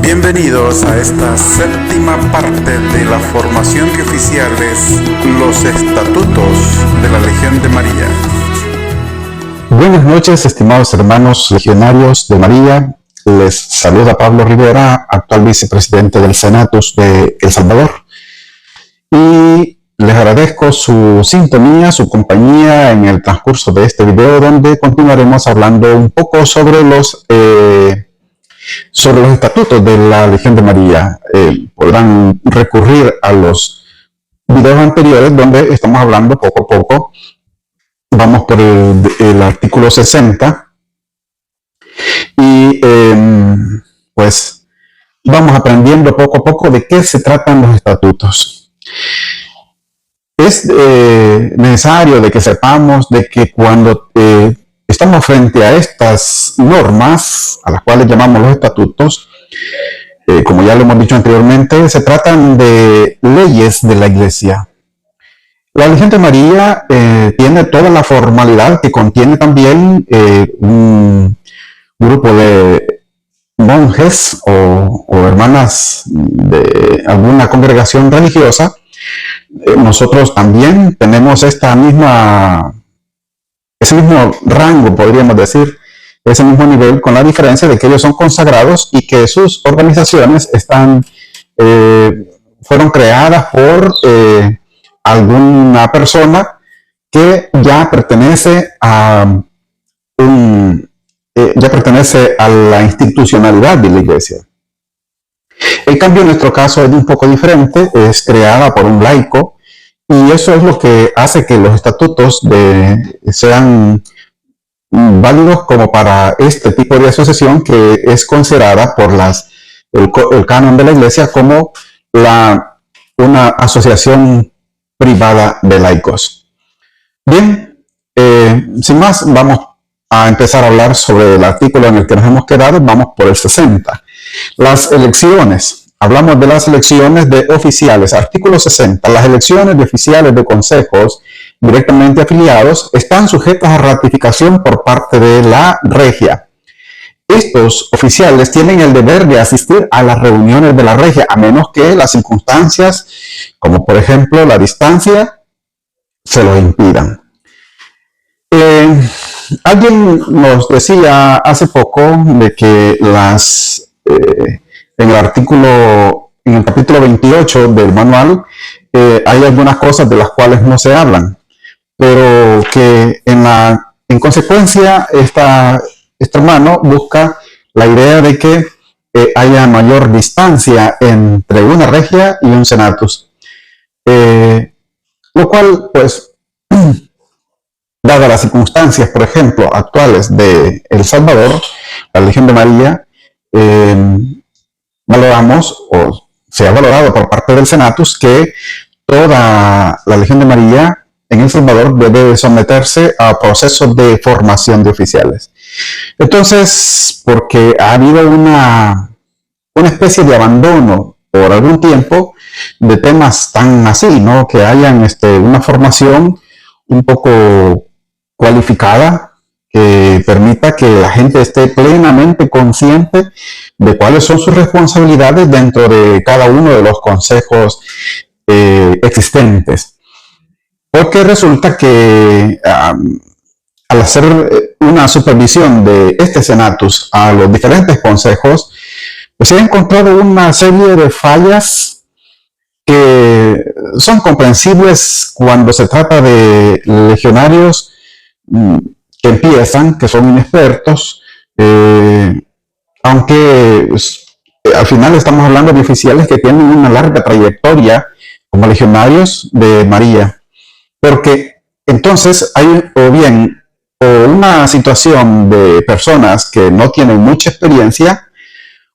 Bienvenidos a esta séptima parte de la formación de oficiales, los estatutos de la Legión de María. Buenas noches, estimados hermanos legionarios de María. Les saluda Pablo Rivera, actual vicepresidente del Senatus de El Salvador. Y les agradezco su sintonía, su compañía en el transcurso de este video, donde continuaremos hablando un poco sobre los estatutos de la Legión de María. Podrán recurrir a los videos anteriores donde estamos hablando poco a poco. Vamos por el artículo 60 y pues vamos aprendiendo poco a poco de qué se tratan los estatutos. Es necesario de que sepamos de que cuando estamos frente a estas normas, a las cuales llamamos los estatutos, como ya lo hemos dicho anteriormente, se tratan de leyes de la Iglesia. La Legión de María tiene toda la formalidad que contiene también un grupo de monjes o hermanas de alguna congregación religiosa. Nosotros también tenemos ese mismo rango, podríamos decir, ese mismo nivel, con la diferencia de que ellos son consagrados y que sus organizaciones fueron creadas por alguna persona que ya pertenece a la institucionalidad de la Iglesia. El cambio en nuestro caso es un poco diferente, es creada por un laico, y eso es lo que hace que los estatutos sean válidos como para este tipo de asociación, que es considerada por el canon de la Iglesia como una asociación privada de laicos. Bien, sin más, vamos a empezar a hablar sobre el artículo en el que nos hemos quedado. Vamos por el 60. Las elecciones. Hablamos de las elecciones de oficiales. Artículo 60. Las elecciones de oficiales de consejos directamente afiliados están sujetas a ratificación por parte de la Regia. Estos oficiales tienen el deber de asistir a las reuniones de la Regia, a menos que las circunstancias, como por ejemplo la distancia, se lo impidan. Alguien nos decía hace poco de que en el capítulo 28 del manual hay algunas cosas de las cuales no se hablan, pero que en consecuencia este hermano busca la idea de que haya mayor distancia entre una regia y un senatus, lo cual, pues, dadas las circunstancias, por ejemplo, actuales de El Salvador, la Legión de María, valoramos, o se ha valorado por parte del senatus, que toda la Legión de María en El Salvador debe someterse a procesos de formación de oficiales. Entonces, porque ha habido una especie de abandono por algún tiempo de temas tan así, ¿no? Que hayan una formación un poco cualificada que permita que la gente esté plenamente consciente de cuáles son sus responsabilidades dentro de cada uno de los consejos existentes. Porque resulta que al hacer una supervisión de este senatus a los diferentes consejos, pues se ha encontrado una serie de fallas que son comprensibles cuando se trata de legionarios que empiezan, que son inexpertos, aunque al final estamos hablando de oficiales que tienen una larga trayectoria como legionarios de María. Porque entonces hay o una situación de personas que no tienen mucha experiencia,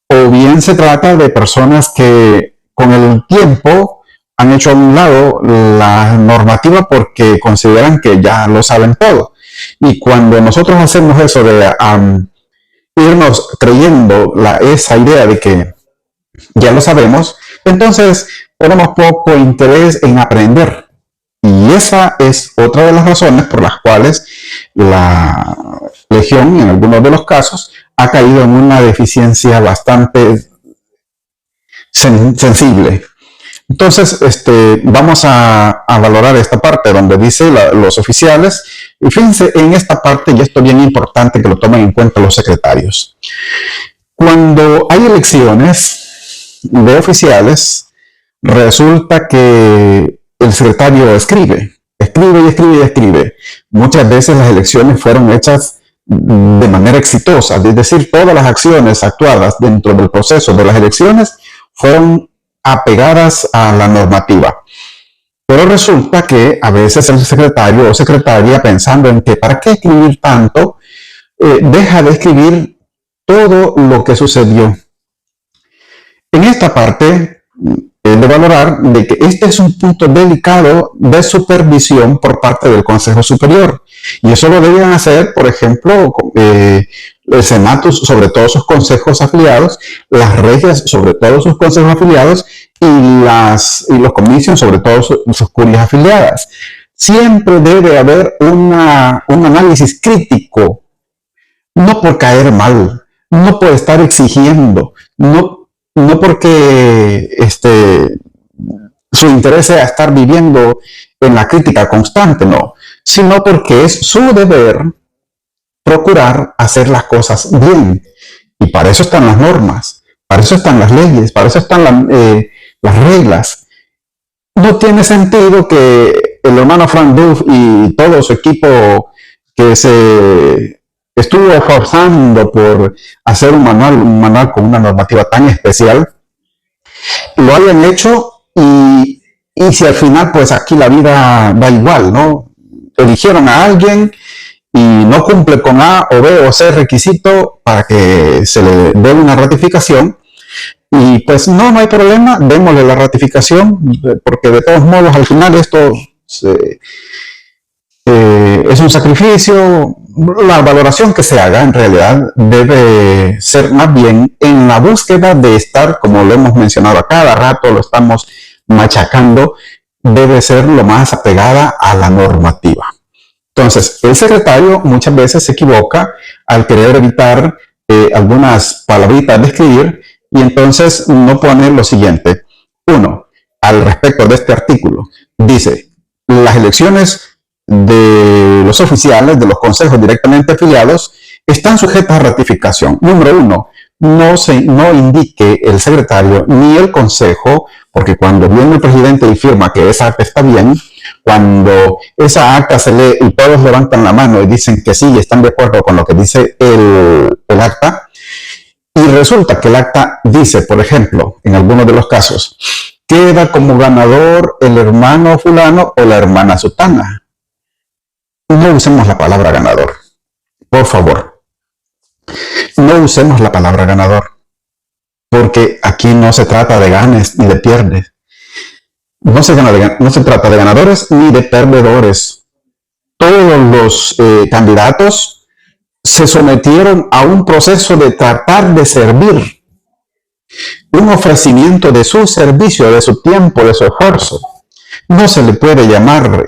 o bien se trata de personas que con el tiempo han hecho a un lado la normativa porque consideran que ya lo saben todo. Y cuando nosotros hacemos eso de irnos creyendo esa idea de que ya lo sabemos, entonces ponemos poco interés en aprender. Y esa es otra de las razones por las cuales la Legión, en algunos de los casos, ha caído en una deficiencia bastante sensible. Entonces, vamos a valorar esta parte donde dice los oficiales, y fíjense en esta parte, y esto es bien importante que lo tomen en cuenta los secretarios. Cuando hay elecciones de oficiales, resulta que el secretario escribe. Muchas veces las elecciones fueron hechas de manera exitosa, es decir, todas las acciones actuadas dentro del proceso de las elecciones fueron apegadas a la normativa. Pero resulta que a veces el secretario o secretaria, pensando en que para qué escribir tanto, deja de escribir todo lo que sucedió. En esta parte es de valorar de que este es un punto delicado de supervisión por parte del Consejo Superior. Y eso lo deben hacer, por ejemplo, el Senato sobre todos sus consejos afiliados, las regias sobre todos sus consejos afiliados y los comicios sobre todas sus curias afiliadas. Siempre debe haber un análisis crítico, no por caer mal, no por estar exigiendo, no porque su interés sea estar viviendo en la crítica constante, no, sino porque es su deber procurar hacer las cosas bien. Y para eso están las normas, para eso están las leyes, para eso están las reglas. No tiene sentido que el hermano Frank Duff y todo su equipo que se estuvo esforzando por hacer un manual con una normativa tan especial, lo hayan hecho y si al final pues aquí la vida da igual, ¿no? Eligieron a alguien y no cumple con A o B o C requisito para que se le dé una ratificación, y pues no hay problema, démosle la ratificación, porque de todos modos al final esto es un sacrificio. La valoración que se haga en realidad debe ser más bien en la búsqueda de estar, como lo hemos mencionado a cada rato, lo estamos machacando, debe ser lo más apegada a la normativa. Entonces, el secretario muchas veces se equivoca al querer evitar algunas palabritas de escribir, y entonces no pone lo siguiente. Uno, al respecto de este artículo, dice, las elecciones de los oficiales de los consejos directamente afiliados están sujetas a ratificación. Número uno, no indique el secretario ni el consejo, porque cuando viene el presidente y firma que esa acta está bien, cuando esa acta se lee y todos levantan la mano y dicen que sí y están de acuerdo con lo que dice el acta, y resulta que el acta dice, por ejemplo, en algunos de los casos, queda como ganador el hermano fulano o la hermana sutana. No usemos la palabra ganador, por favor. No usemos la palabra ganador, porque aquí no se trata de ganes ni de pierdes. No se trata de ganadores ni de perdedores. Todos los candidatos se sometieron a un proceso de tratar de servir, un ofrecimiento de su servicio, de su tiempo, de su esfuerzo. No se le puede llamar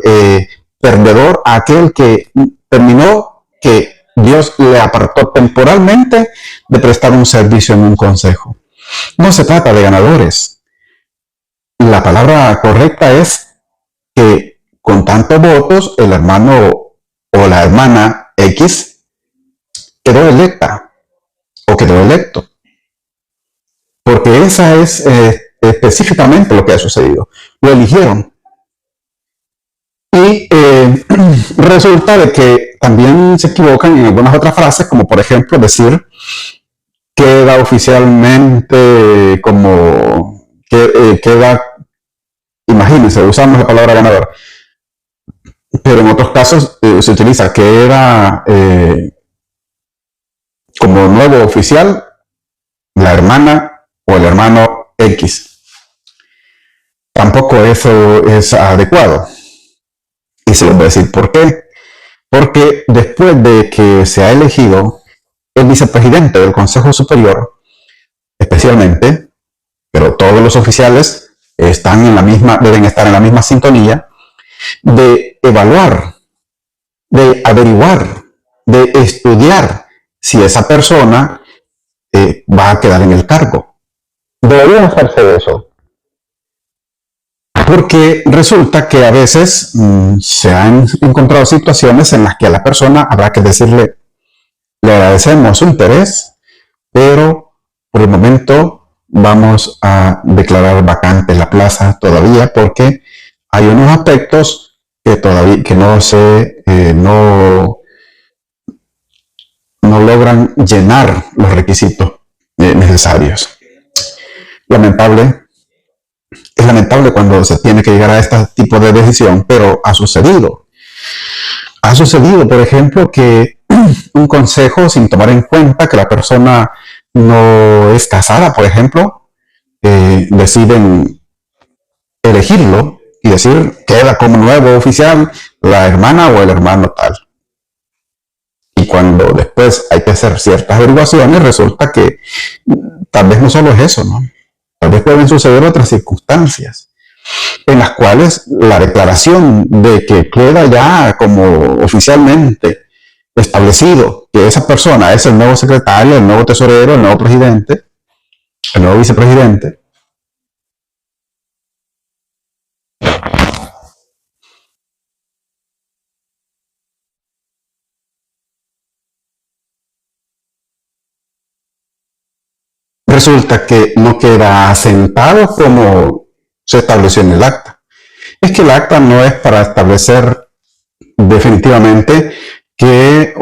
perdedor a aquel que terminó, que Dios le apartó temporalmente de prestar un servicio en un consejo. No se trata de ganadores. La palabra correcta es que con tantos votos el hermano o la hermana X quedó electa o quedó electo. Porque esa es específicamente lo que ha sucedido. Lo eligieron. Y resulta de que también se equivocan en algunas otras frases, como por ejemplo decir queda oficialmente como queda, imagínense, usamos la palabra ganador, pero en otros casos se utiliza queda como nuevo oficial la hermana o el hermano X. Tampoco eso es adecuado. Y se les voy a decir por qué. Porque después de que se ha elegido el vicepresidente del Consejo Superior, especialmente, pero todos los oficiales deben estar en la misma sintonía, de evaluar, de averiguar, de estudiar si esa persona va a quedar en el cargo. Debería hacerse de eso. Porque resulta que a veces se han encontrado situaciones en las que a la persona habrá que decirle, le agradecemos su interés, pero por el momento vamos a declarar vacante la plaza todavía porque hay unos aspectos que todavía no logran llenar los requisitos necesarios. Es lamentable cuando se tiene que llegar a este tipo de decisión, pero ha sucedido. Ha sucedido, por ejemplo, que un consejo, sin tomar en cuenta que la persona no es casada, por ejemplo, deciden elegirlo y decir, queda como nuevo oficial la hermana o el hermano tal. Y cuando después hay que hacer ciertas averiguaciones, resulta que tal vez no solo es eso, ¿no? Tal vez pueden suceder otras circunstancias en las cuales la declaración de que queda ya como oficialmente establecido que esa persona es el nuevo secretario, el nuevo tesorero, el nuevo presidente, el nuevo vicepresidente, resulta que no queda asentado como se estableció en el acta. Es que el acta no es para establecer definitivamente que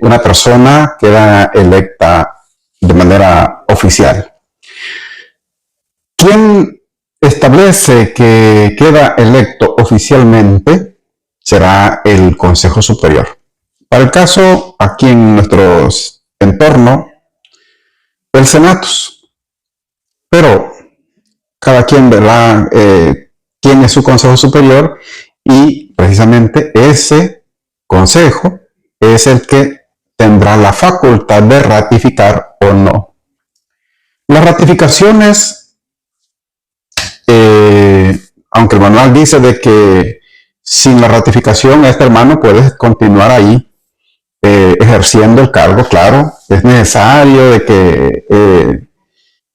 una persona queda electa de manera oficial. Quien establece que queda electo oficialmente será el Consejo Superior. Para el caso, aquí en nuestro entorno, el Senatus. Pero cada quien verá quién es su Consejo Superior y precisamente ese consejo es el que tendrá la facultad de ratificar o no. Las ratificaciones, aunque el manual dice de que sin la ratificación este hermano puede continuar ahí ejerciendo el cargo, claro, es necesario de que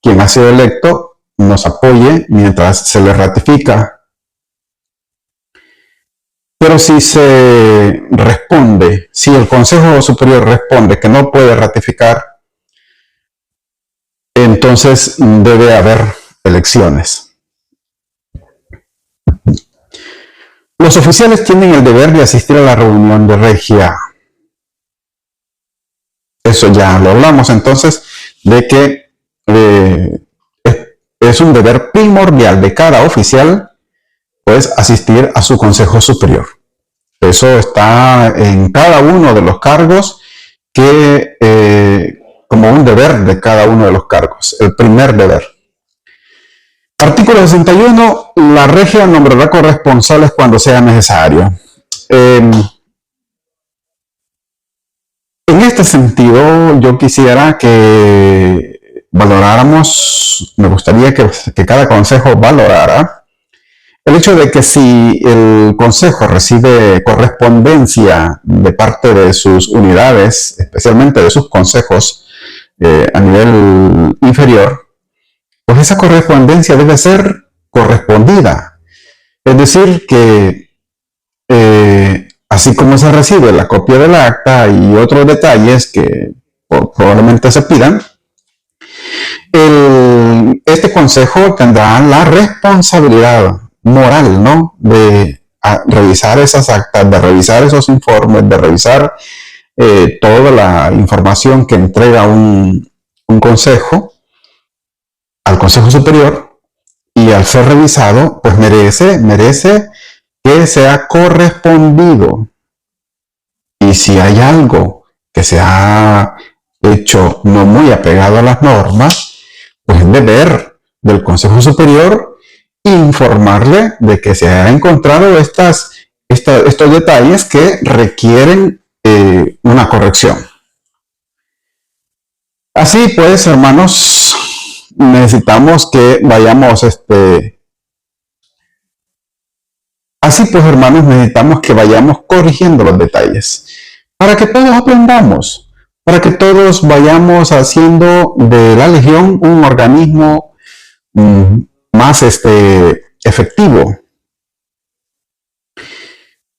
quien ha sido electo nos apoye mientras se le ratifica. Pero si se responde, si el Consejo Superior responde que no puede ratificar, entonces debe haber elecciones. Los oficiales tienen el deber de asistir a la reunión de regia. Eso ya lo hablamos entonces, de que es un deber primordial de cada oficial, pues, asistir a su Consejo Superior. Eso está en cada uno de los cargos, como un deber de cada uno de los cargos, el primer deber. Artículo 61. La regia nombrará corresponsales cuando sea necesario. En este sentido, yo quisiera que valoráramos, me gustaría que cada consejo valorara el hecho de que si el consejo recibe correspondencia de parte de sus unidades, especialmente de sus consejos a nivel inferior, pues esa correspondencia debe ser correspondida. Es decir, que así como se recibe la copia del acta y otros detalles que probablemente se pidan, este consejo tendrá la responsabilidad moral, ¿no?, de revisar esas actas, de revisar esos informes, de revisar toda la información que entrega un consejo al Consejo Superior, y al ser revisado, pues merece que sea correspondido. Y si hay algo que se ha hecho no muy apegado a las normas, pues es deber del Consejo Superior informarle de que se ha encontrado estos detalles que requieren una corrección. Así pues, hermanos, necesitamos que vayamos corrigiendo los detalles para que todos aprendamos, para que todos vayamos haciendo de la Legión un organismo más efectivo,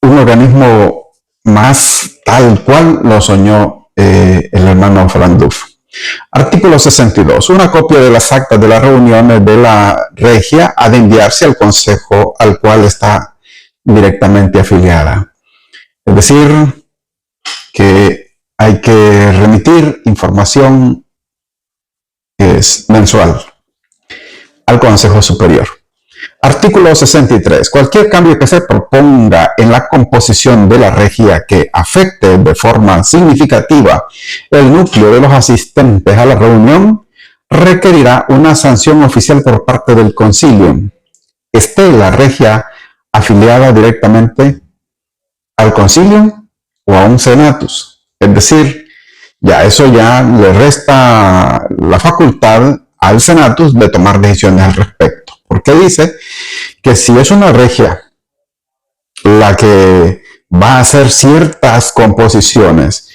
un organismo más tal cual lo soñó el hermano Flanduf. Artículo 62. Una copia de las actas de las reuniones de la regia ha de enviarse al consejo al cual está directamente afiliada. Es decir, que hay que remitir información mensual al Consejo Superior. Artículo 63. Cualquier cambio que se proponga en la composición de la regia que afecte de forma significativa el núcleo de los asistentes a la reunión requerirá una sanción oficial por parte del concilio, esté la regia afiliada directamente al concilio o a un senatus. Es decir, eso ya le resta la facultad al senatus de tomar decisiones al respecto. Porque dice que si es una regia la que va a hacer ciertas composiciones,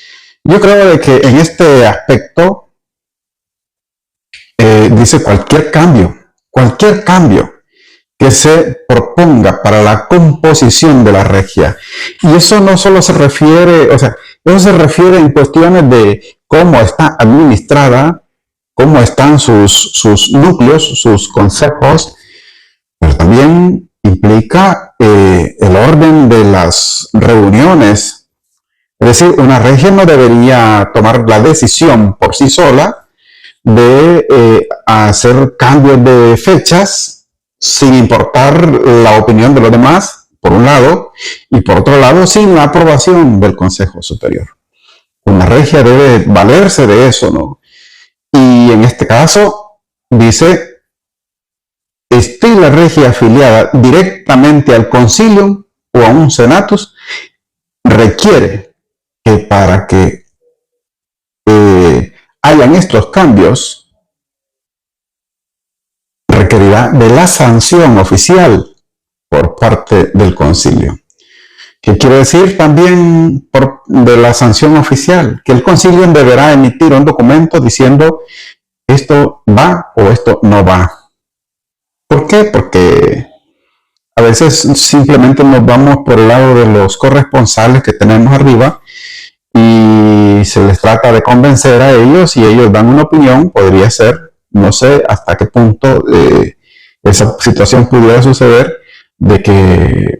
yo creo de que en este aspecto dice cualquier cambio que se proponga para la composición de la regia. Y eso no solo se refiere, eso se refiere en cuestiones de cómo está administrada, cómo están sus núcleos, sus consejos, pero también implica el orden de las reuniones. Es decir, una regia no debería tomar la decisión por sí sola de hacer cambios de fechas sin importar la opinión de los demás, por un lado, y por otro lado, sin la aprobación del Consejo Superior. Una regia debe valerse de eso, ¿no? Y en este caso, dice, esté la regia afiliada directamente al concilio o a un senatus, requiere que para que hayan estos cambios, requerirá de la sanción oficial por parte del concilio. ¿Qué quiere decir también de la sanción oficial? Que el concilio deberá emitir un documento diciendo esto va o esto no va. ¿Por qué? Porque a veces simplemente nos vamos por el lado de los corresponsales que tenemos arriba y se les trata de convencer a ellos y ellos dan una opinión. Podría ser, no sé hasta qué punto esa situación pudiera suceder, de que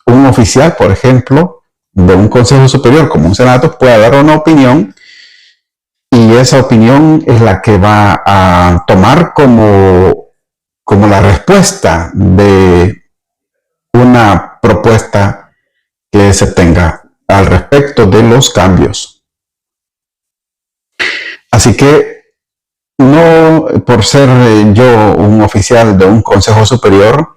un oficial, por ejemplo, de un consejo superior como un senato pueda dar una opinión y esa opinión es la que va a tomar como la respuesta de una propuesta que se tenga al respecto de los cambios. Así que no por ser yo un oficial de un consejo superior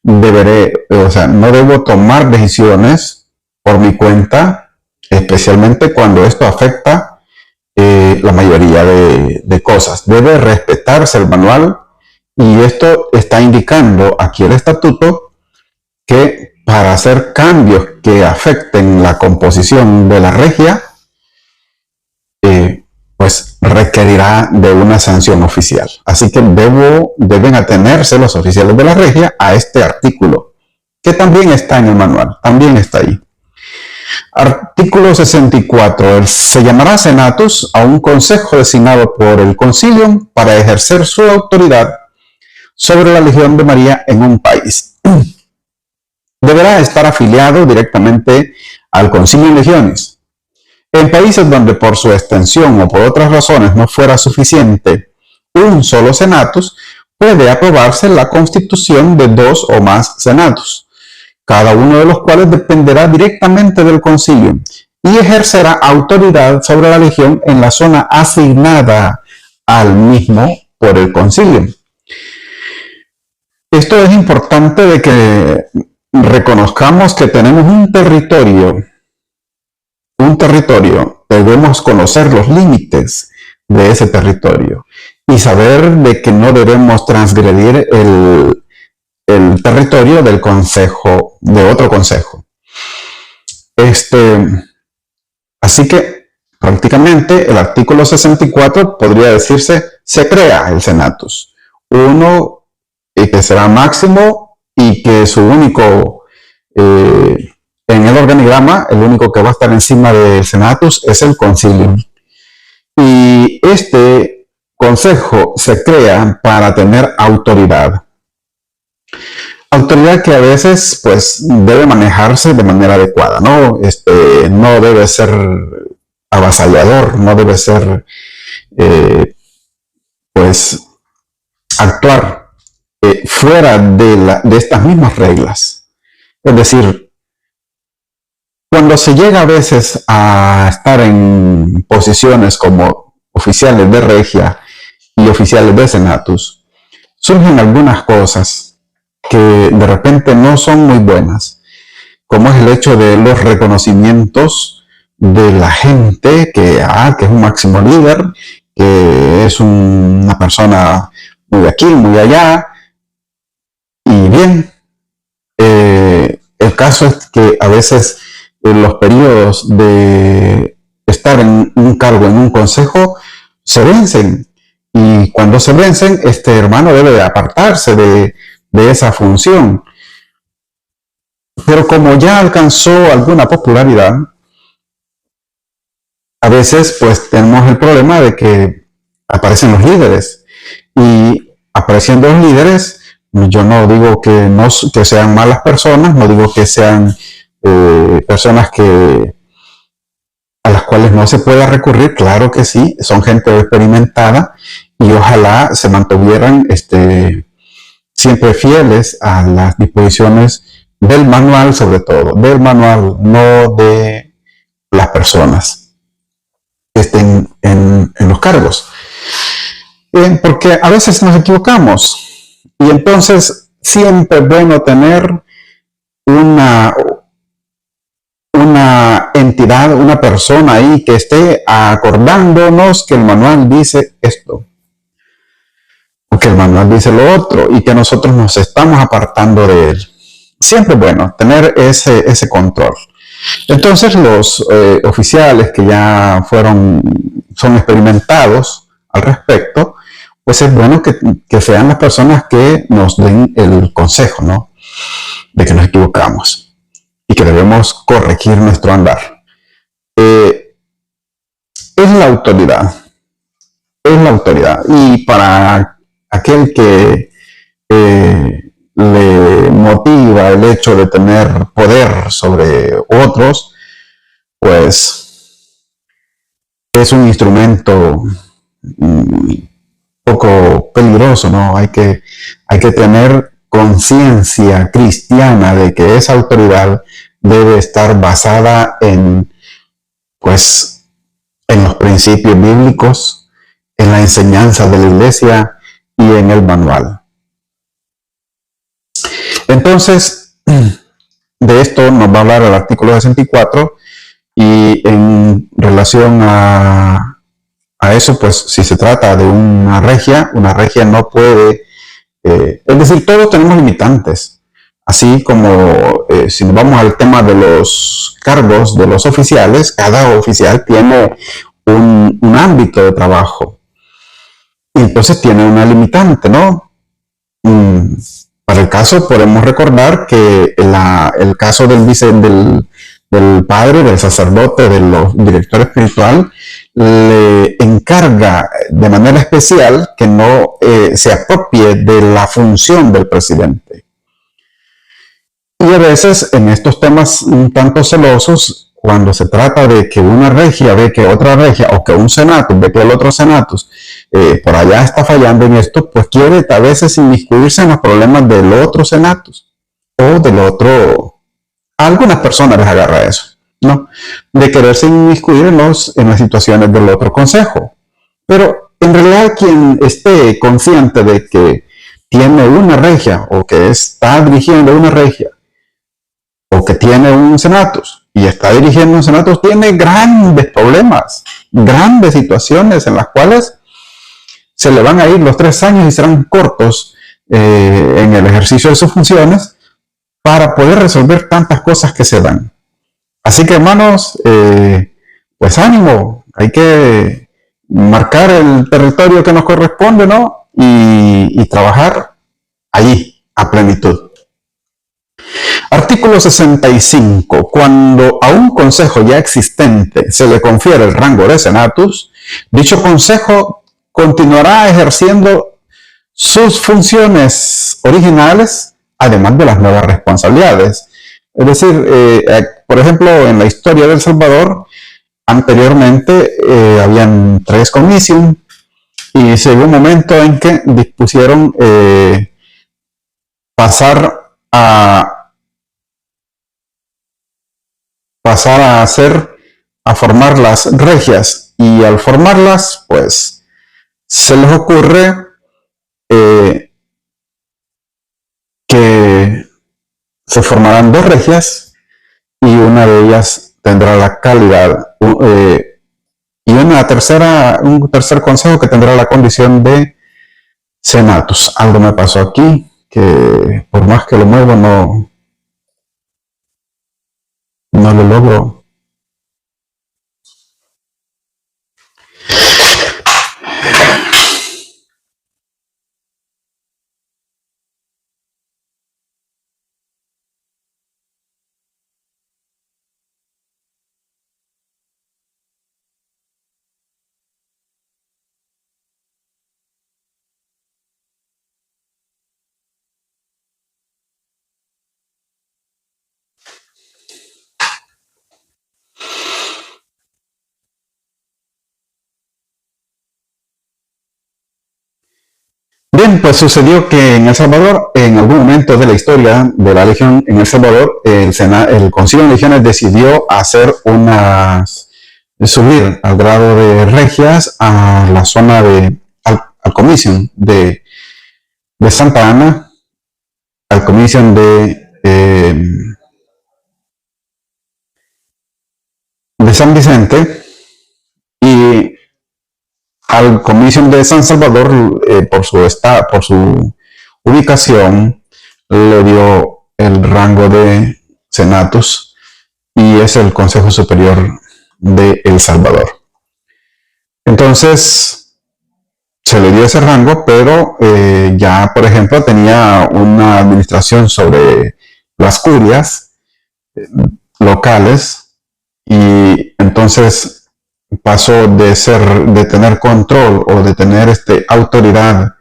no debo tomar decisiones por mi cuenta, especialmente cuando esto afecta la mayoría de cosas. Debe respetarse el manual. Y esto está indicando aquí el estatuto que para hacer cambios que afecten la composición de la regia, pues requerirá de una sanción oficial. Así que deben atenerse los oficiales de la regia a este artículo, que también está en el manual, también está ahí. Artículo 64. Se llamará senatus a un consejo designado por el concilio para ejercer su autoridad sobre la Legión de María en un país. Deberá estar afiliado directamente al Concilio de Legiones. En países donde por su extensión o por otras razones no fuera suficiente un solo senatus, puede aprobarse la constitución de 2 o más senatus, cada uno de los cuales dependerá directamente del concilio y ejercerá autoridad sobre la legión en la zona asignada al mismo por el concilio. Esto es importante de que reconozcamos que tenemos un territorio, debemos conocer los límites de ese territorio y saber de que no debemos transgredir el territorio del consejo, de otro consejo. Así que Prácticamente el artículo 64 podría decirse, se crea el senatus. Uno que será máximo y que su único, en el organigrama, el único que va a estar encima del senatus es el concilium. Y este consejo se crea para tener autoridad. Autoridad que a veces pues debe manejarse de manera adecuada, ¿no? No debe ser avasallador, no debe ser pues actuar fuera de estas mismas reglas. Es decir, cuando se llega a veces a estar en posiciones como oficiales de regia y oficiales de senatus, surgen algunas cosas que de repente no son muy buenas, como es el hecho de los reconocimientos de la gente que es un máximo líder, que es una persona muy aquí, muy allá. Y bien, el caso es que a veces los periodos de estar en un cargo, en un consejo, se vencen. Y cuando se vencen, este hermano debe de apartarse de esa función. Pero como ya alcanzó alguna popularidad, a veces pues tenemos el problema de que aparecen los líderes. Y apareciendo los líderes, yo no digo que sean malas personas, no digo que sean personas a las cuales no se pueda recurrir, claro que sí, son gente experimentada y ojalá se mantuvieran siempre fieles a las disposiciones del manual, sobre todo, del manual, no de las personas que estén en los cargos. Porque a veces nos equivocamos y entonces siempre es bueno tener una entidad, una persona ahí que esté acordándonos que el manual dice esto, o que el manual dice lo otro, y que nosotros nos estamos apartando de él. Siempre es bueno tener ese control. Entonces los oficiales que ya son experimentados al respecto, pues es bueno que sean las personas que nos den el consejo, ¿no? De que nos equivocamos y que debemos corregir nuestro andar. Es la autoridad. Es la autoridad. Y para aquel que le motiva el hecho de tener poder sobre otros, pues es un instrumento poco peligroso, ¿no? Hay que tener conciencia cristiana de que esa autoridad debe estar basada en los principios bíblicos, en la enseñanza de la iglesia y en el manual. Entonces, de esto nos va a hablar el artículo 64 y en relación a eso, pues si se trata de una regia no puede, es decir, todos tenemos limitantes, así como si nos vamos al tema de los cargos de los oficiales, cada oficial tiene un ámbito de trabajo y entonces tiene una limitante, ¿no? Para el caso podemos recordar que el caso del padre, del sacerdote, del director espiritual, le encarga de manera especial que no se apropie de la función del presidente. Y a veces en estos temas un tanto celosos, cuando se trata de que una regia ve que otra regia, o que un senatus ve que el otro senatus por allá está fallando en esto, pues quiere a veces inmiscuirse en los problemas del otro senatus o del otro. A algunas personas les agarra eso, ¿no? De quererse inmiscuir en las situaciones del otro consejo. Pero en realidad quien esté consciente de que tiene una regia o que está dirigiendo una regia o que tiene un senatus y está dirigiendo un senatus, tiene grandes problemas, grandes situaciones en las cuales se le van a ir los 3 años y serán cortos en el ejercicio de sus funciones para poder resolver tantas cosas que se dan. Así que hermanos, pues ánimo, hay que marcar el territorio que nos corresponde, ¿no? Y trabajar allí a plenitud. Artículo 65. Cuando a un consejo ya existente se le confiere el rango de senatus, dicho consejo continuará ejerciendo sus funciones originales, además de las nuevas responsabilidades. Es decir, por ejemplo, en la historia de El Salvador, anteriormente habían 3 comicios y llegó un momento en que dispusieron pasar a formar las regias, y al formarlas, pues se les ocurre que se formarán 2 regias y una de ellas tendrá la calidad y un tercer consejo que tendrá la condición de senatus. Algo me pasó aquí que por más que lo muevo no lo logro. Bien, pues sucedió que en El Salvador, en algún momento de la historia de la Legión en El Salvador, el Concilio de Legiones decidió subir al grado de regias a la zona al comisión de Santa Ana, al comisión de San Vicente y al comisión de San Salvador, por su ubicación, le dio el rango de senatus y es el Consejo Superior de El Salvador. Entonces, se le dio ese rango, pero ya, por ejemplo, tenía una administración sobre las curias locales, y entonces pasó de tener control o de tener autoridad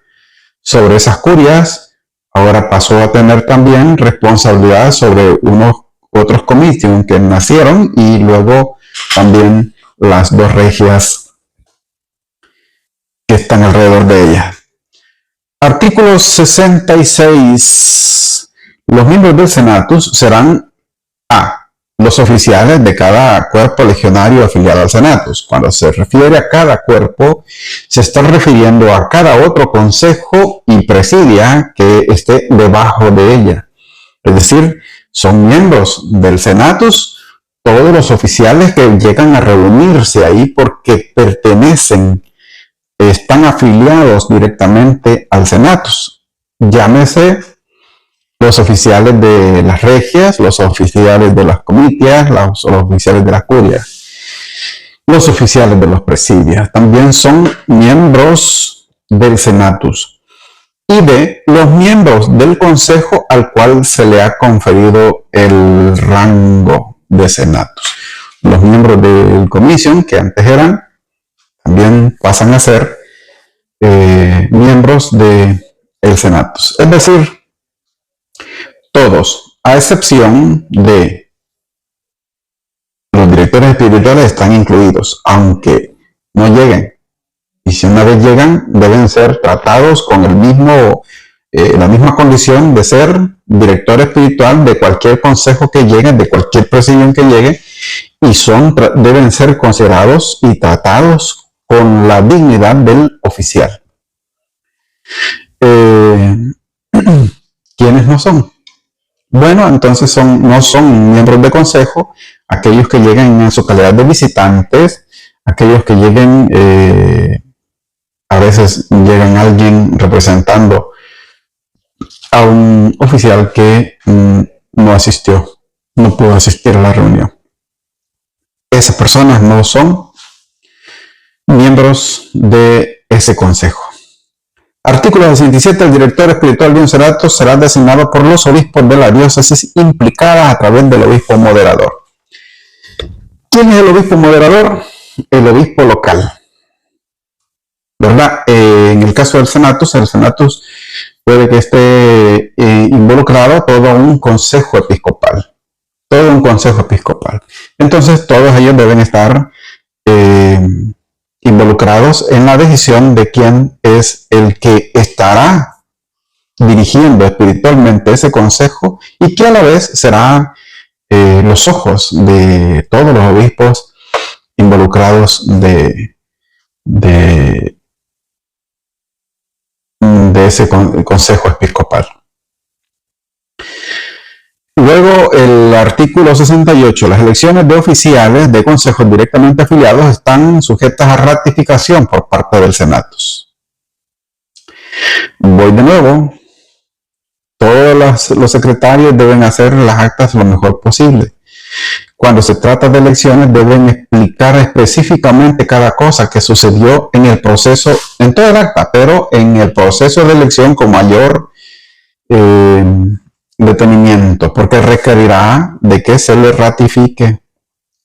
sobre esas curias, ahora pasó a tener también responsabilidad sobre unos otros comicios que nacieron, y luego también las 2 regias que están alrededor de ella. Artículo 66. Los miembros del senatus serán los oficiales de cada cuerpo legionario afiliado al senatus. Cuando se refiere a cada cuerpo, se está refiriendo a cada otro consejo y presidia que esté debajo de ella. Es decir, son miembros del senatus todos los oficiales que llegan a reunirse ahí porque están afiliados directamente al senatus. Llámese los oficiales de las regias, los oficiales de las comitias, los oficiales de las curias, los oficiales de los presidios, también son miembros del senatus y de los miembros del consejo al cual se le ha conferido el rango de senatus. Los miembros del comisión, que antes eran, también pasan a ser miembros del senatus. Es decir, todos, a excepción de los directores espirituales, están incluidos, aunque no lleguen. Y si una vez llegan, deben ser tratados con la misma condición de ser director espiritual de cualquier consejo que llegue, de cualquier presidium que llegue, y deben ser considerados y tratados con la dignidad del oficial. ¿Quiénes no son? Bueno, entonces no son miembros de consejo aquellos que lleguen en su calidad de visitantes, aquellos que lleguen, a veces llegan alguien representando a un oficial que no pudo asistir a la reunión. Esas personas no son miembros de ese consejo. Artículo 67. El director espiritual de un senato será designado por los obispos de la diócesis implicadas a través del obispo moderador. ¿Quién es el obispo moderador? El obispo local, ¿verdad? En el caso del senatus puede que esté involucrado todo un consejo episcopal. Entonces, todos ellos deben estar involucrados en la decisión de quién es el que estará dirigiendo espiritualmente ese consejo y que a la vez será los ojos de todos los obispos involucrados de ese consejo episcopal. Luego, el artículo 68. Las elecciones de oficiales de consejos directamente afiliados están sujetas a ratificación por parte del senatus. Voy de nuevo. Todos los secretarios deben hacer las actas lo mejor posible. Cuando se trata de elecciones, deben explicar específicamente cada cosa que sucedió en el proceso, en todo el acta, pero en el proceso de elección con mayor detenimiento, porque requerirá de que se le ratifique.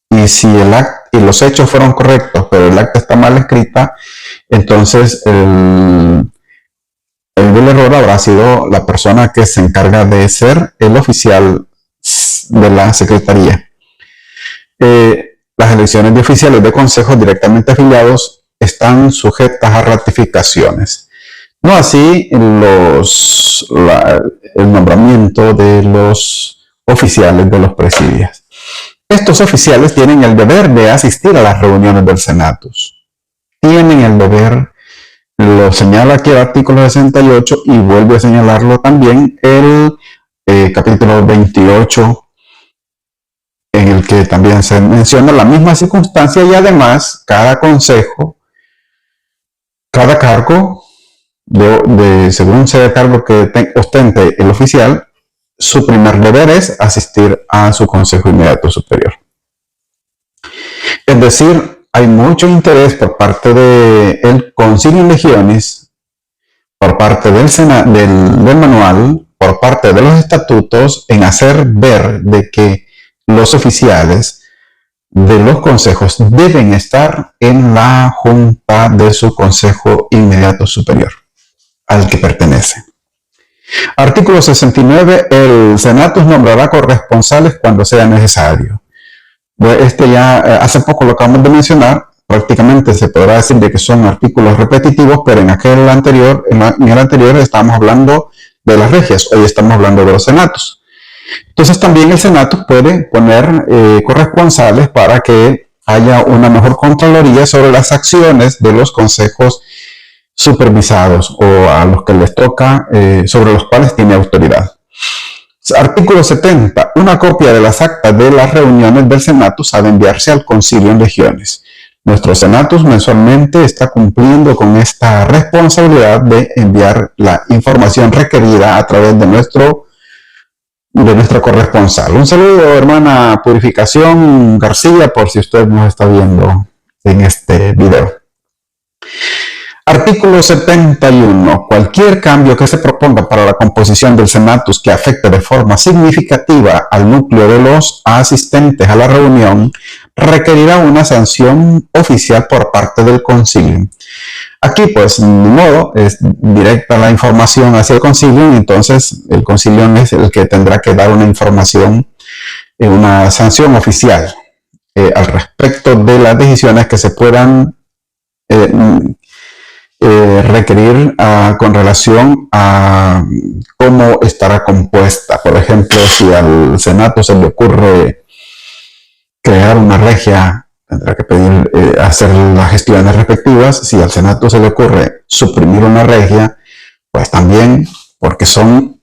Y si los hechos fueron correctos, pero el acta está mal escrita, entonces el del error habrá sido la persona que se encarga de ser el oficial de la secretaría. Las elecciones de oficiales de consejos directamente afiliados están sujetas a ratificaciones. No así el nombramiento de los oficiales de los presidios. Estos oficiales tienen el deber de asistir a las reuniones del senatus. Tienen el deber. Lo señala aquí el artículo 68 y vuelve a señalarlo también el capítulo 28, en el que también se menciona la misma circunstancia y además cada consejo, cada cargo, según sea el cargo que ostente el oficial, su primer deber es asistir a su consejo inmediato superior. Es decir, hay mucho interés por parte del Concilium Legionis, por parte del manual, por parte de los estatutos, en hacer ver de que los oficiales de los consejos deben estar en la junta de su consejo inmediato superior, al que pertenece. Artículo 69. El senatus nombrará corresponsales cuando sea necesario. Hace poco lo acabamos de mencionar, prácticamente se podrá decir de que son artículos repetitivos, pero en el anterior estábamos hablando de las regias, hoy estamos hablando de los senatos. Entonces también el senato puede poner corresponsales para que haya una mejor contraloría sobre las acciones de los consejos supervisados o a los que les toca, sobre los cuales tiene autoridad. Artículo 70. Una copia de las actas de las reuniones del senatus ha de enviarse al Concilium Legionis. Nuestro senatus mensualmente está cumpliendo con esta responsabilidad de enviar la información requerida a través de nuestro corresponsal. Un saludo, hermana Purificación García, por si usted nos está viendo en este video. Artículo 71. Cualquier cambio que se proponga para la composición del senatus que afecte de forma significativa al núcleo de los asistentes a la reunión requerirá una sanción oficial por parte del concilio. Aquí, pues, de modo, es directa la información hacia el concilio y entonces el concilio es el que tendrá que dar una información, una sanción oficial al respecto de las decisiones que se puedan requerir con relación a cómo estará compuesta. Por ejemplo, si al Senato se le ocurre crear una regia, tendrá que pedir hacer las gestiones respectivas. Si al Senato se le ocurre suprimir una regia, pues también, porque son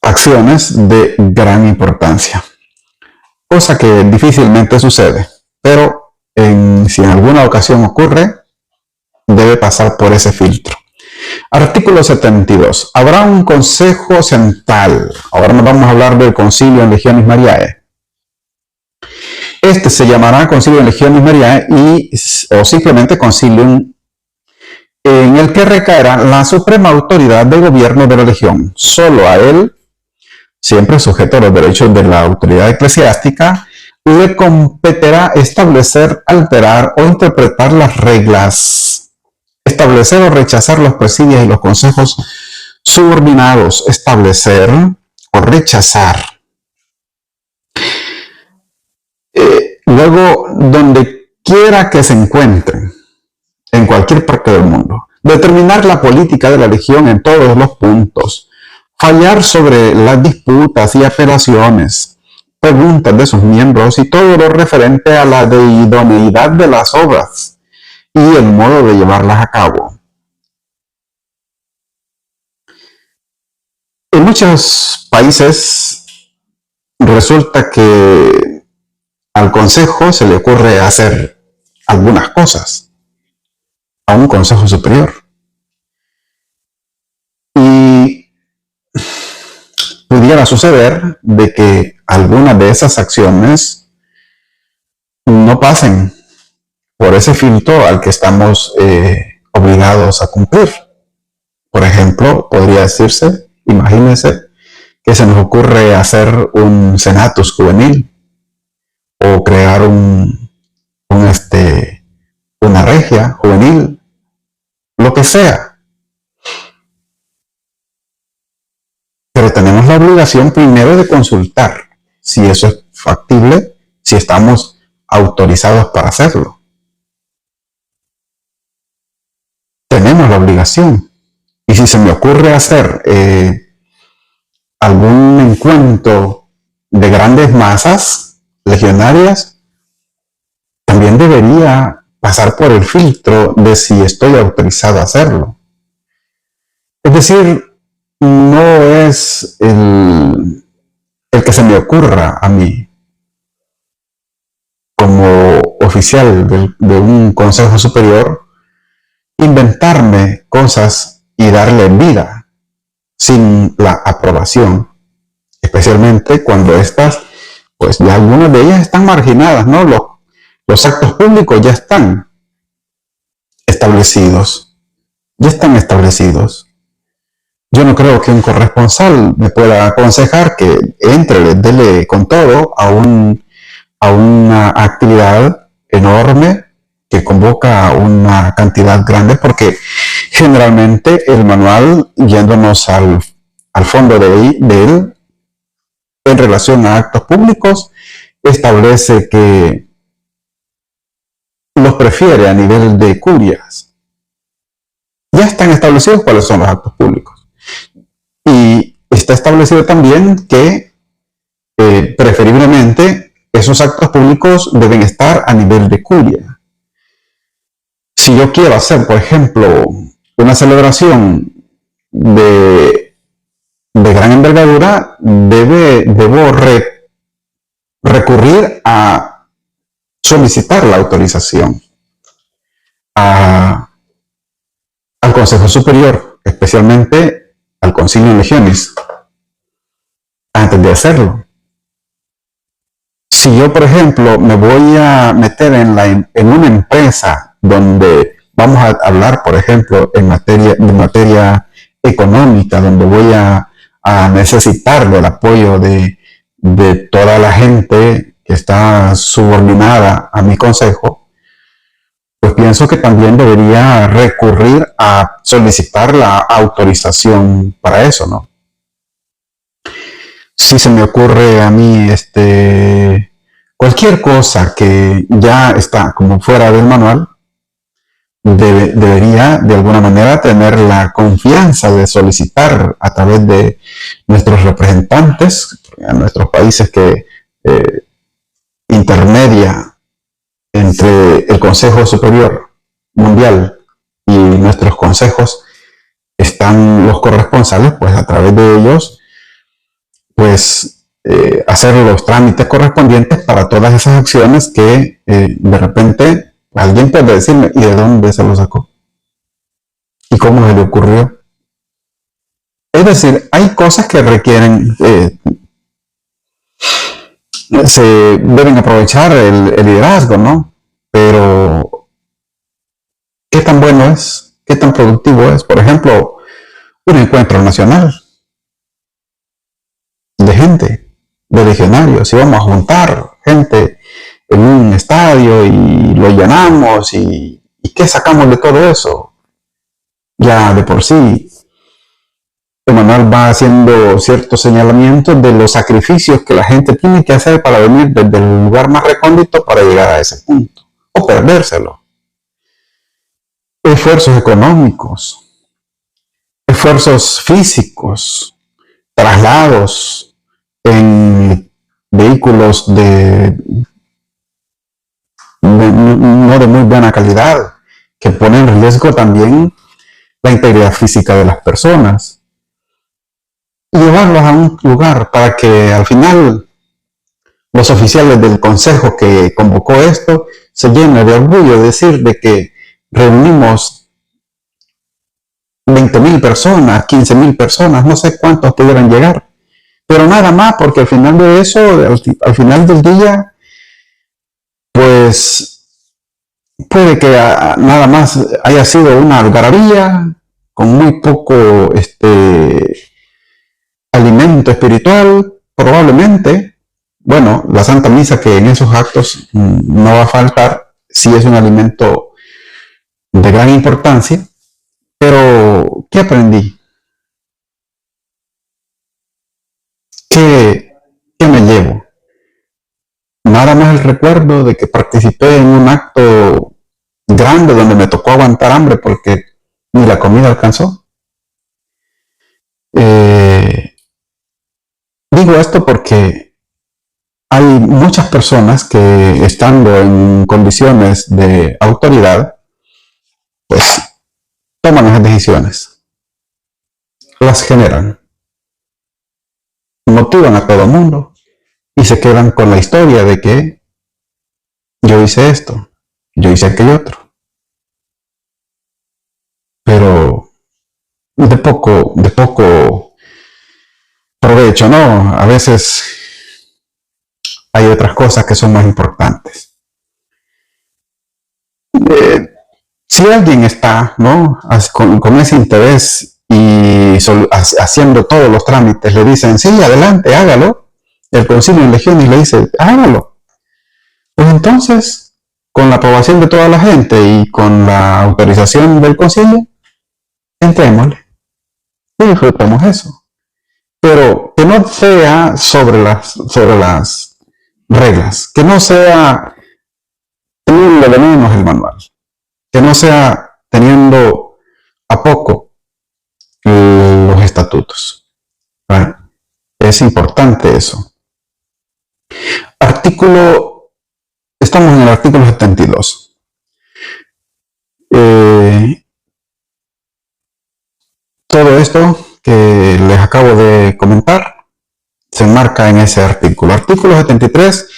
acciones de gran importancia, cosa que difícilmente sucede. Pero si en alguna ocasión ocurre, debe pasar por ese filtro. Artículo 72. Habrá un consejo central. Ahora nos vamos a hablar del Concilium Legionis Mariae. Este se llamará Concilio Legionis Mariae o simplemente Concilium, en el que recaerá la suprema autoridad de gobierno de la legión. Solo a él, siempre sujeto a los derechos de la autoridad eclesiástica, le competirá establecer, alterar o interpretar las reglas, establecer o rechazar los presidios y los consejos subordinados, establecer o rechazar. Luego, donde quiera que se encuentren, en cualquier parte del mundo, determinar la política de la legión en todos los puntos, fallar sobre las disputas y apelaciones, preguntas de sus miembros y todo lo referente a la idoneidad de las obras y el modo de llevarlas a cabo. En muchos países resulta que al consejo se le ocurre hacer algunas cosas a un consejo superior. Y pudiera suceder de que algunas de esas acciones no pasen por ese filtro al que estamos obligados a cumplir. Por ejemplo, podría decirse, imagínense, que se nos ocurre hacer un senatus juvenil o crear una regia juvenil, lo que sea. Pero tenemos la obligación primero de consultar si eso es factible, si estamos autorizados para hacerlo. Tenemos la obligación. Y si se me ocurre hacer algún encuentro de grandes masas legionarias, también debería pasar por el filtro de si estoy autorizado a hacerlo. Es decir, no es el que se me ocurra a mí como oficial de un consejo superior inventarme cosas y darle vida sin la aprobación, especialmente cuando estas, pues ya algunas de ellas están marginadas, ¿no? Los actos públicos ya están establecidos. Yo no creo que un corresponsal me pueda aconsejar que entre, dele con todo a una actividad enorme que convoca una cantidad grande, porque generalmente el manual, yéndonos al fondo de él, en relación a actos públicos, establece que los prefiere a nivel de curias. Ya están establecidos cuáles son los actos públicos. Y está establecido también que preferiblemente esos actos públicos deben estar a nivel de curia. Si yo quiero hacer, por ejemplo, una celebración de gran envergadura, debo recurrir a solicitar la autorización al Consejo Superior, especialmente al Concilio Legionis, antes de hacerlo. Si yo, por ejemplo, me voy a meter en una empresa donde vamos a hablar, por ejemplo, de materia económica, donde voy a necesitar del apoyo de toda la gente que está subordinada a mi consejo, pues pienso que también debería recurrir a solicitar la autorización para eso, ¿no? Si se me ocurre a mí cualquier cosa que ya está como fuera del manual, debería de alguna manera tener la confianza de solicitar a través de nuestros representantes a nuestros países que intermedia entre el Consejo Superior Mundial y nuestros consejos, están los corresponsales, pues a través de ellos, pues hacer los trámites correspondientes para todas esas acciones que de repente alguien puede decirme, ¿y de dónde se lo sacó? ¿Y cómo se le ocurrió? Es decir, hay cosas que requieren se deben aprovechar el liderazgo, ¿no? Pero, ¿qué tan bueno es? ¿Qué tan productivo es? Por ejemplo, un encuentro nacional de gente, de legionarios, y vamos a juntar gente en un estadio y lo llenamos y ¿qué sacamos de todo eso? Ya de por sí, Emanuel va haciendo ciertos señalamientos de los sacrificios que la gente tiene que hacer para venir desde el lugar más recóndito para llegar a ese punto, o perdérselo. Esfuerzos económicos, esfuerzos físicos, traslados en vehículos no de muy buena calidad, que ponen en riesgo también la integridad física de las personas. Y llevarlos a un lugar para que al final los oficiales del consejo que convocó esto se llenen de orgullo de decir de que reunimos 20,000 personas, 15,000 personas, no sé cuántos pudieran llegar, pero nada más, porque al final de eso, al final del día, pues puede que nada más haya sido una algarabía con muy poco alimento espiritual, probablemente. Bueno, la Santa Misa, que en esos actos no va a faltar, sí es un alimento de gran importancia, pero ¿qué aprendí? ¿Qué me llevo? Nada más el recuerdo de que participé en un acto grande donde me tocó aguantar hambre porque ni la comida alcanzó. Digo esto porque hay muchas personas que, estando en condiciones de autoridad, pues toman esas decisiones, las generan, motivan a todo el mundo y se quedan con la historia de que yo hice esto, yo hice aquello otro. Pero de poco provecho, ¿no? A veces hay otras cosas que son más importantes. Si alguien está, ¿no?, con ese interés y haciendo todos los trámites, le dicen, sí, adelante, hágalo. El concilio en legiones le dice, hágalo. Pues entonces, con la aprobación de toda la gente y con la autorización del concilio, entrémosle y disfrutemos eso. Pero que no sea sobre las reglas, que no sea teniendo de menos el manual, que no sea teniendo a poco los estatutos. ¿Vale? Es importante eso. Estamos en el artículo 72. Todo esto que les acabo de comentar se enmarca en ese artículo. Artículo 73.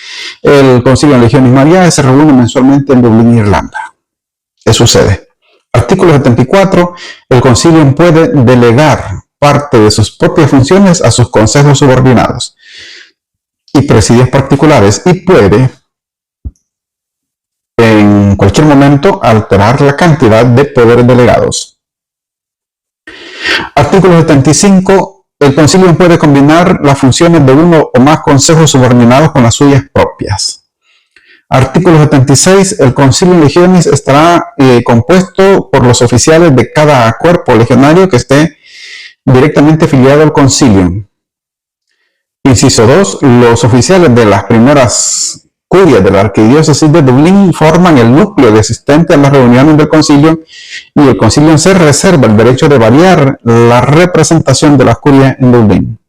El Concilio de Legiones Mariae se reúne mensualmente en Dublín, Irlanda. ¿Qué sucede? Artículo 74. El concilio puede delegar parte de sus propias funciones a sus consejos subordinados y presidios particulares y puede en cualquier momento alterar la cantidad de poderes delegados. Artículo 75. El concilio puede combinar las funciones de uno o más consejos subordinados con las suyas propias. Artículo 76. El concilio en legiones estará compuesto por los oficiales de cada cuerpo legionario que esté directamente afiliado al concilio. Inciso 2. Los oficiales de las primeras curias de la arquidiócesis de Dublín forman el núcleo de asistentes a las reuniones del concilio y el concilio se reserva el derecho de variar la representación de las curias en Dublín.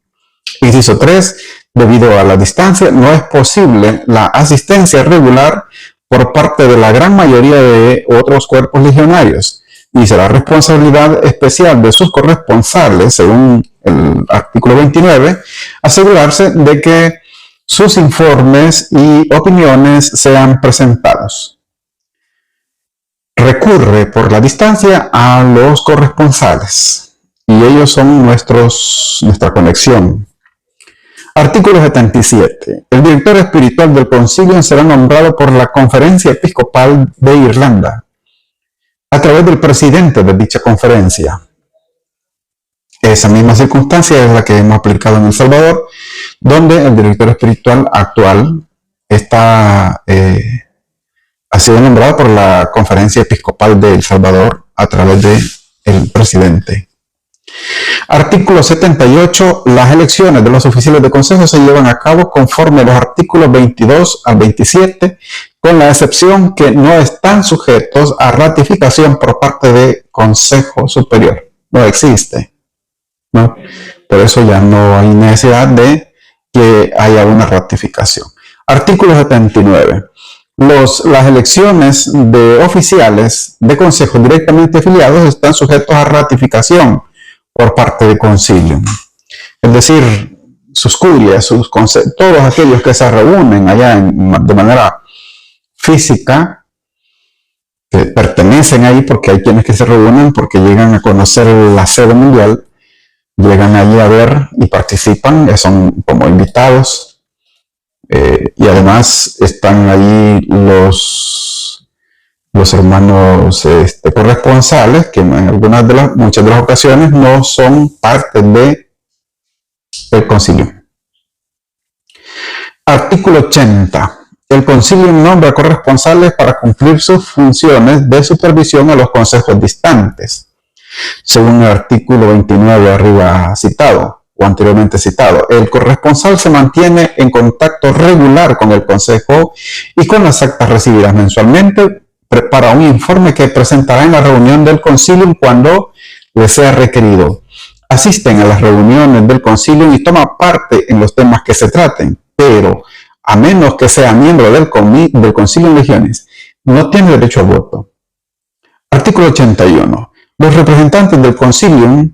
Inciso 3. Debido a la distancia, no es posible la asistencia regular por parte de la gran mayoría de otros cuerpos legionarios y será responsabilidad especial de sus corresponsales, según el artículo 29, asegurarse de que sus informes y opiniones sean presentados. Recurre por la distancia a los corresponsales y ellos son nuestra conexión. Artículo 77. El director espiritual del concilio será nombrado por la Conferencia Episcopal de Irlanda a través del presidente de dicha conferencia. Esa misma circunstancia es la que hemos aplicado en El Salvador, donde el director espiritual actual ha sido nombrado por la Conferencia Episcopal de El Salvador a través del presidente. Artículo 78. Las elecciones de los oficiales de consejo se llevan a cabo conforme a los artículos 22 al 27, con la excepción que no están sujetos a ratificación por parte de Consejo Superior. No existe, ¿no? Por eso ya no hay necesidad de que haya una ratificación. Artículo 79. Las elecciones de oficiales de consejo directamente afiliados están sujetos a ratificación por parte del concilio. Es decir, sus curias, todos aquellos que se reúnen allá de manera física, que pertenecen ahí, porque hay quienes que se reúnen porque llegan a conocer la sede mundial, llegan allí a ver y participan, son como invitados, y además están allí los hermanos corresponsales, que en muchas de las ocasiones no son parte del concilio. Artículo 80. El concilio nombra corresponsales para cumplir sus funciones de supervisión a los consejos distantes, según el artículo 29 arriba citado o anteriormente citado. El corresponsal se mantiene en contacto regular con el consejo y con las actas recibidas mensualmente prepara un informe que presentará en la reunión del concilio cuando le sea requerido. Asisten a las reuniones del concilio y toma parte en los temas que se traten, pero a menos que sea miembro del concilio en legiones, no tiene derecho al voto. Artículo 81. Los representantes del concilio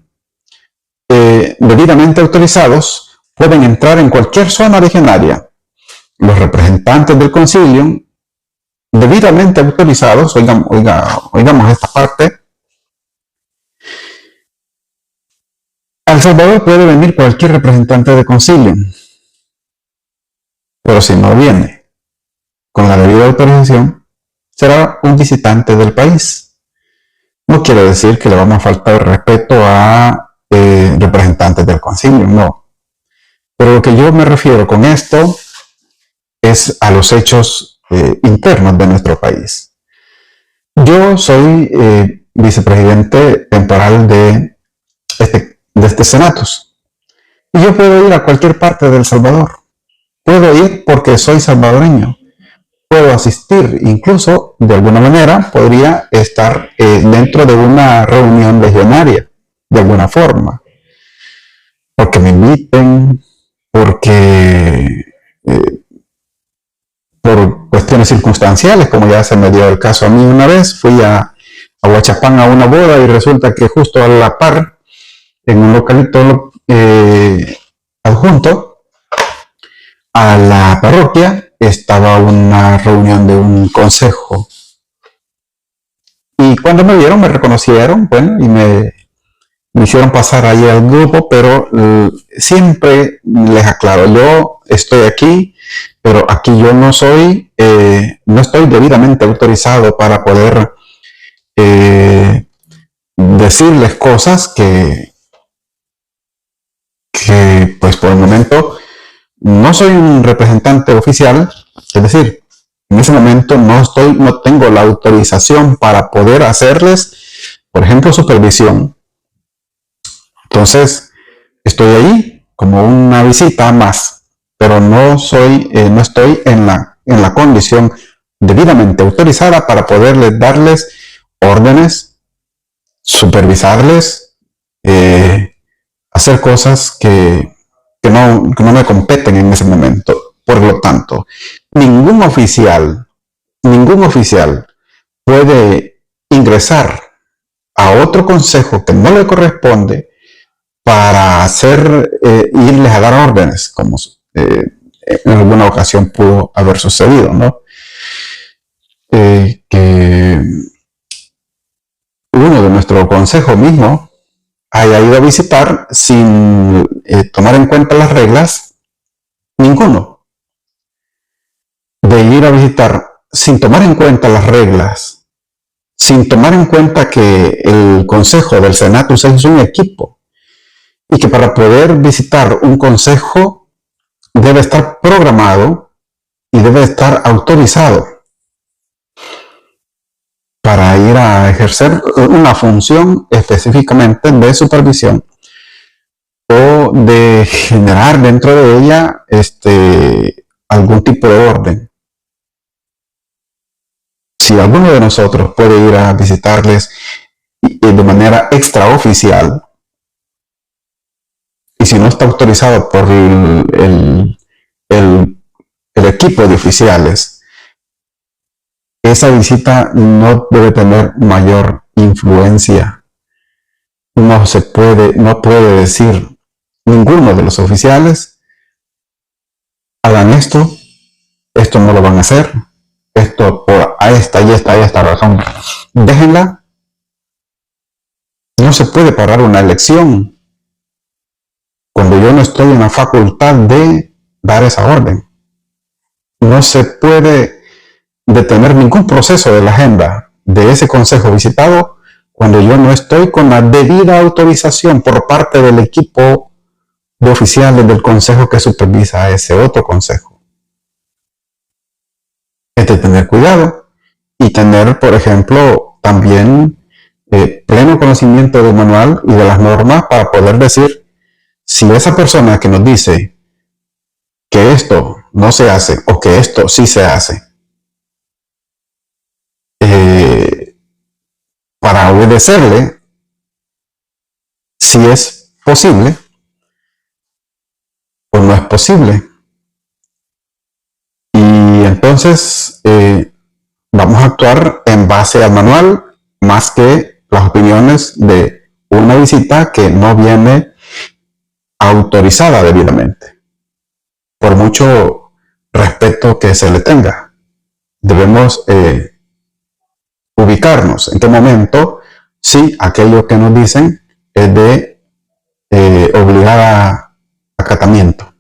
debidamente autorizados pueden entrar en cualquier zona originaria. Los representantes del concilio debidamente autorizados, oigamos esta parte. A El Salvador puede venir cualquier representante del concilio, pero si no viene con la debida autorización, será un visitante del país. No quiere decir que le vamos a faltar respeto a representantes del concilio, no. Pero lo que yo me refiero con esto es a los hechos internos de nuestro país. Yo soy vicepresidente temporal de este Senatus y yo puedo ir a cualquier parte de El Salvador. Puedo ir porque soy salvadoreño. Puedo asistir, incluso de alguna manera podría estar dentro de una reunión legionaria, de alguna forma, porque me inviten, porque por cuestiones circunstanciales, como ya se me dio el caso a mí una vez, fui a Huachapán a una boda y resulta que justo a la par, en un localito adjunto a la parroquia, estaba una reunión de un consejo. Y cuando me vieron, me reconocieron, bueno, y me hicieron pasar ahí al grupo, pero siempre les aclaro, yo estoy aquí, pero aquí yo no estoy debidamente autorizado para poder decirles cosas que pues por el momento no soy un representante oficial, es decir, en ese momento no tengo la autorización para poder hacerles, por ejemplo, supervisión. Entonces, estoy ahí como una visita más, pero no estoy en la condición debidamente autorizada para poderles darles órdenes, supervisarles, hacer cosas que no me competen en ese momento. Por lo tanto, ningún oficial puede ingresar a otro consejo que no le corresponde para irles a dar órdenes, como en alguna ocasión pudo haber sucedido, ¿no? Que uno de nuestro consejo mismo haya ido a visitar sin tomar en cuenta las reglas ninguno, de ir a visitar sin tomar en cuenta las reglas, sin tomar en cuenta que el consejo del Senatus es un equipo y que para poder visitar un consejo debe estar programado y debe estar autorizado para ir a ejercer una función específicamente de supervisión o de generar dentro de ella algún tipo de orden. Si alguno de nosotros puede ir a visitarles de manera extraoficial, y si no está autorizado por el equipo de oficiales, esa visita no debe tener mayor influencia. No puede decir ninguno de los oficiales, hagan esto no lo van a hacer, esto por esta razón, déjenla. No se puede parar una elección cuando yo no estoy en la facultad de dar esa orden. No se puede detener ningún proceso de la agenda de ese consejo visitado cuando yo no estoy con la debida autorización por parte del equipo de oficiales del consejo que supervisa a ese otro consejo. Es de tener cuidado y tener, por ejemplo, también pleno conocimiento del manual y de las normas para poder decir si esa persona que nos dice que esto no se hace o que esto sí se hace, para obedecerle, si es posible o no es posible. Y entonces vamos a actuar en base al manual más que las opiniones de una visita que no viene autorizada debidamente. Por mucho respeto que se le tenga, debemos ubicarnos en qué momento sí aquello que nos dicen es de obligada acatamiento.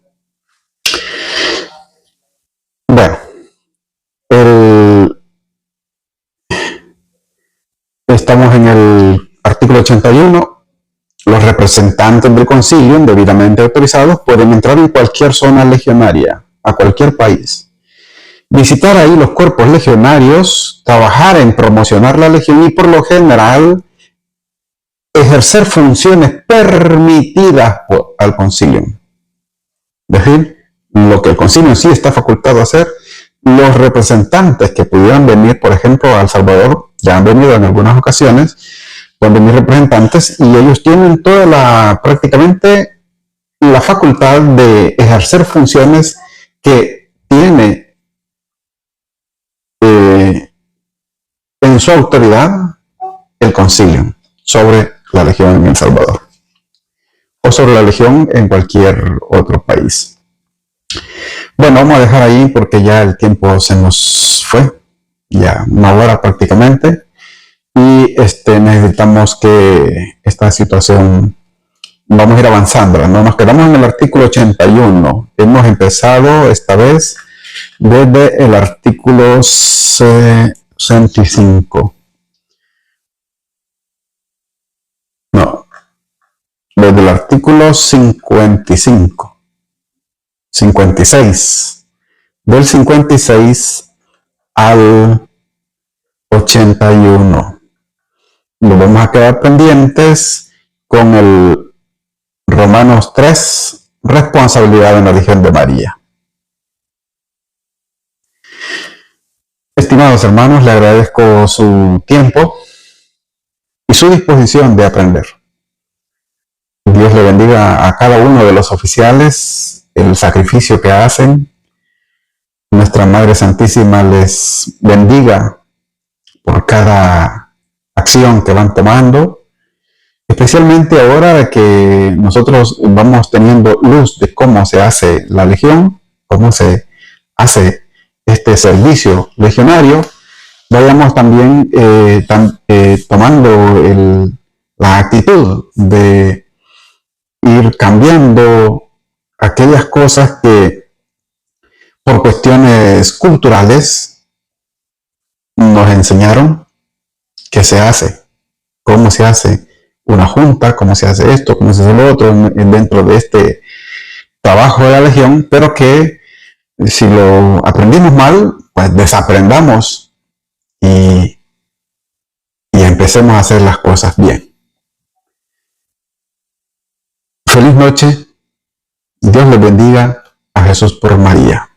Bueno, estamos en el artículo 81. Los representantes del concilio debidamente autorizados pueden entrar en cualquier zona legionaria, a cualquier país, visitar ahí los cuerpos legionarios, trabajar en promocionar la legión y por lo general ejercer funciones permitidas al concilio. Es decir, lo que el concilio sí está facultado a hacer. Los representantes que pudieran venir, por ejemplo, a El Salvador, ya han venido en algunas ocasiones, pueden venir representantes y ellos tienen prácticamente la facultad de ejercer funciones que tiene en su autoridad el concilio sobre la legión en El Salvador o sobre la legión en cualquier otro país. Bueno, vamos a dejar ahí porque ya el tiempo se nos fue, ya una hora prácticamente, y necesitamos que esta situación, vamos a ir avanzando, ¿no? Nos quedamos en el artículo 81, hemos empezado esta vez desde el artículo 65. No, desde el artículo 55, 56, del 56 al 81. Nos vamos a quedar pendientes con el Romanos 3, responsabilidad en la Virgen de María. Estimados hermanos, le agradezco su tiempo y su disposición de aprender. Dios le bendiga a cada uno de los oficiales, el sacrificio que hacen. Nuestra Madre Santísima les bendiga por cada acción que van tomando, especialmente ahora que nosotros vamos teniendo luz de cómo se hace la legión, cómo se hace este servicio legionario, vayamos también tomando la actitud de ir cambiando aquellas cosas que por cuestiones culturales, nos enseñaron qué se hace, cómo se hace una junta, cómo se hace esto, cómo se hace lo otro dentro de este trabajo de la Legión, pero que si lo aprendimos mal, pues desaprendamos y empecemos a hacer las cosas bien. Feliz noche. Dios les bendiga. A Jesús por María.